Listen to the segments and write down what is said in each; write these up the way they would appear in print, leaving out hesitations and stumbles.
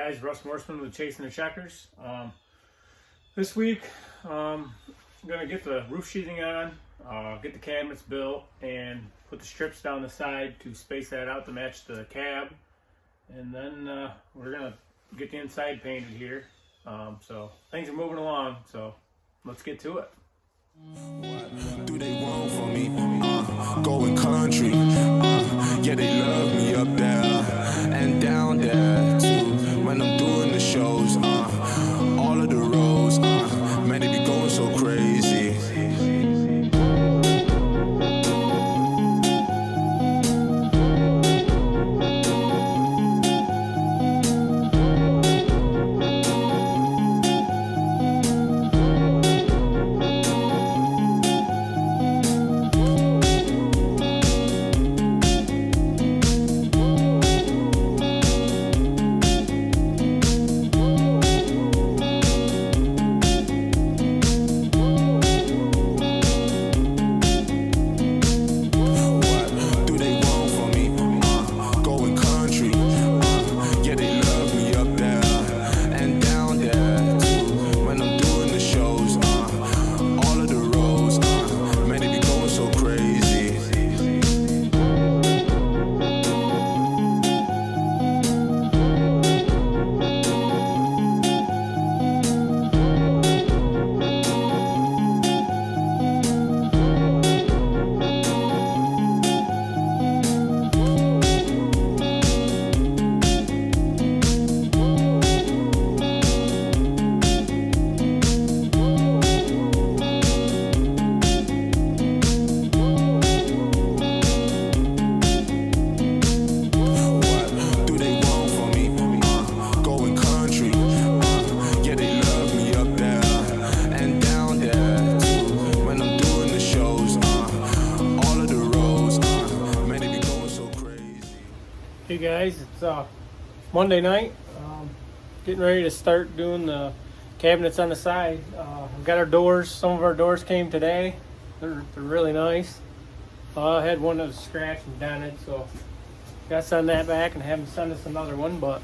guys, Russ Morseman with Chasing the Checkers. This week, I'm going to get the roof sheathing on, get the cabinets built, and put the strips down the side to space that out to match the cab. And then we're going to get the inside painted here. So things are moving along, so let's get to it. What do they want from me? Going country. Yeah, they love me up there and down there too. When I'm doing the shows, all of the roads, man, they be going so crazy. Hey guys, it's Monday night. Getting ready to start doing the cabinets on the side. I've got our doors. Some of our doors came today. They're really nice. I had one that was scratched and dented, so got to send that back and have them send us another one. But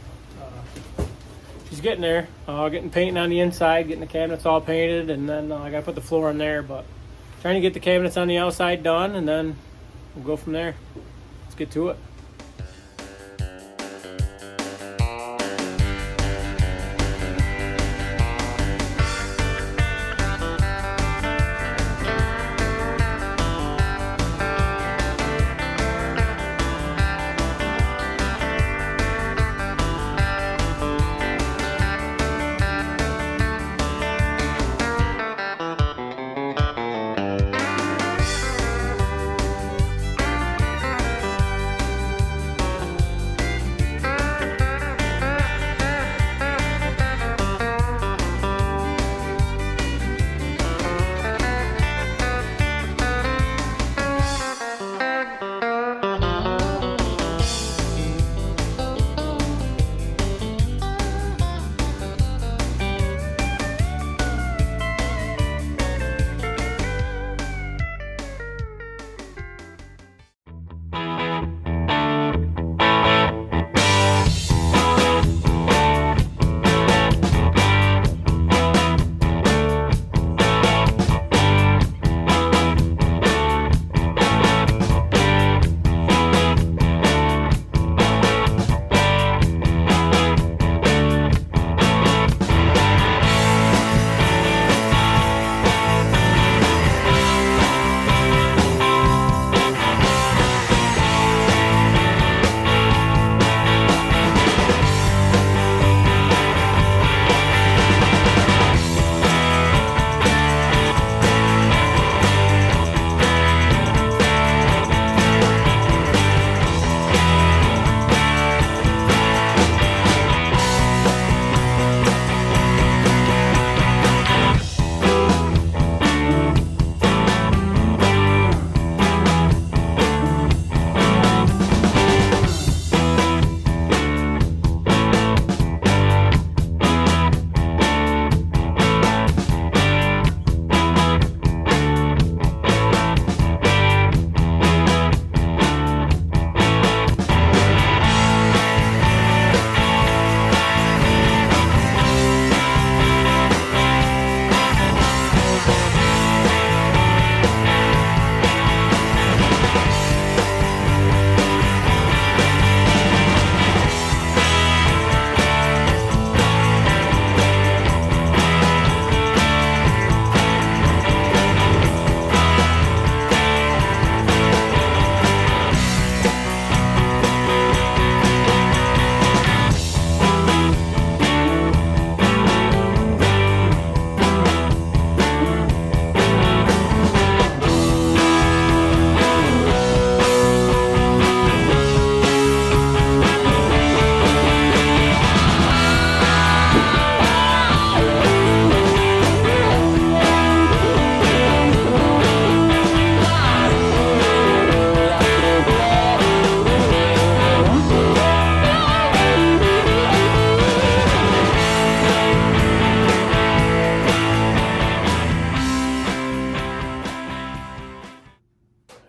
she's getting there. Getting painting on the inside, getting the cabinets all painted, and then I got to put the floor in there. But trying to get the cabinets on the outside done, and then we'll go from there. Let's get to it.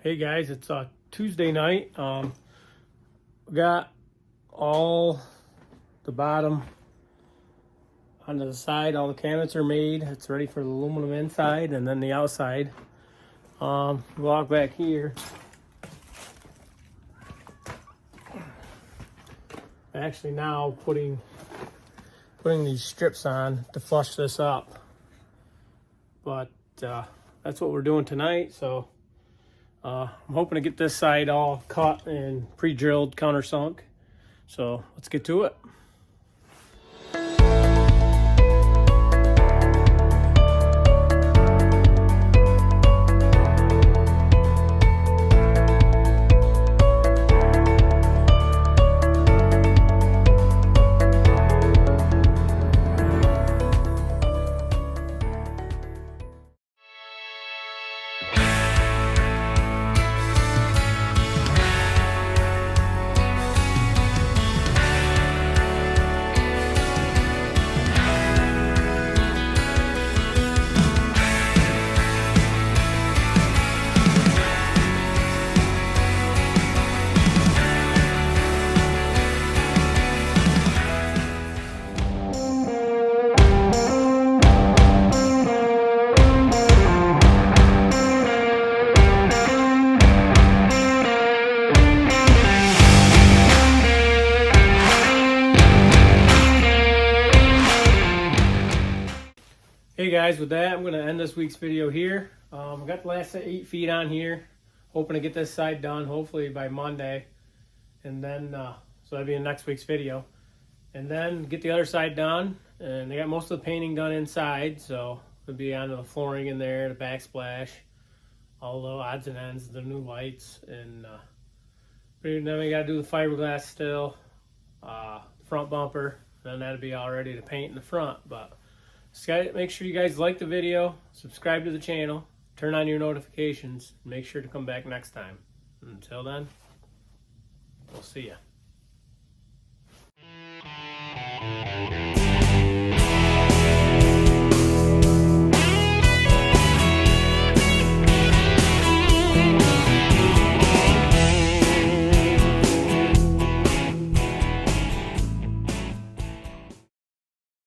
Hey guys, it's Tuesday night. We got all the bottom onto the side. All the cabinets are made. It's ready for the aluminum inside and then the outside. Walk back here. Actually now putting these strips on to flush this up. But that's what we're doing tonight. So I'm hoping to get this side all cut and pre-drilled, countersunk. So let's get to it. Hey guys, with that, I'm going to end this week's video here. I got the last 8 feet on here. Hoping to get this side done, hopefully by Monday. And then, so that'll be in next week's video. And then get the other side done. And I got most of the painting done inside, so it'll be onto the flooring in there, the backsplash, all the odds and ends, the new lights. And then we got to do the fiberglass still, front bumper. Then that'll be all ready to paint in the front. But make sure you guys like the video, subscribe to the channel, turn on your notifications, and make sure to come back next time. Until then, we'll see ya.